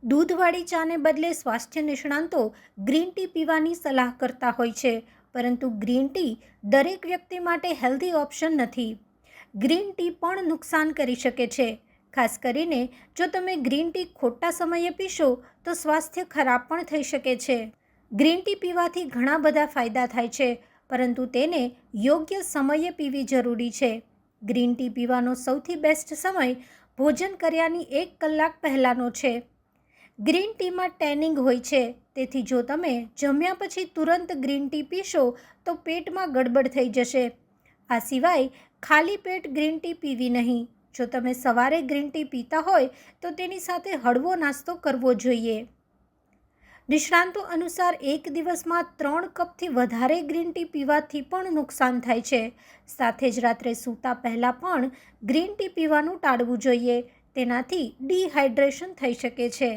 દૂધવાળી ચાને બદલે સ્વાસ્થ્ય નિષ્ણાતો ગ્રીન ટી પીવાની સલાહ કરતા હોય છે, પરંતુ ગ્રીન ટી દરેક વ્યક્તિ માટે હેલ્ધી ઓપ્શન નથી. ગ્રીન ટી પણ નુકસાન કરી શકે છે. ખાસ કરીને જો તમે ગ્રીન ટી ખોટા સમયે પીશો તો સ્વાસ્થ્ય ખરાબ પણ થઈ શકે છે. ગ્રીન ટી પીવાથી ઘણા બધા ફાયદા થાય છે, પરંતુ તેને યોગ્ય સમયે પીવી જરૂરી છે. ગ્રીન ટી પીવાનો સૌથી બેસ્ટ સમય ભોજન કર્યાની 1 કલાક પહેલાંનો છે. ગ્રીન ટીમાં ટેનિંગ હોય છે, તેથી જો તમે જમ્યા પછી તુરંત ગ્રીન ટી પીશો તો પેટમાં ગડબડ થઈ જશે. આ સિવાય ખાલી પેટ ગ્રીન ટી પીવી નહીં. જો તમે સવારે ગ્રીન ટી પીતા હોય તો તેની સાથે હળવો નાસ્તો કરવો જોઈએ. નિષ્ણાતો અનુસાર એક દિવસમાં 3 કપથી વધારે ગ્રીન ટી પીવાથી પણ નુકસાન થાય છે. સાથે જ રાત્રે સૂતા પહેલાં પણ ગ્રીન ટી પીવાનું ટાળવું જોઈએ. તેનાથી ડિહાઇડ્રેશન થઈ શકે છે.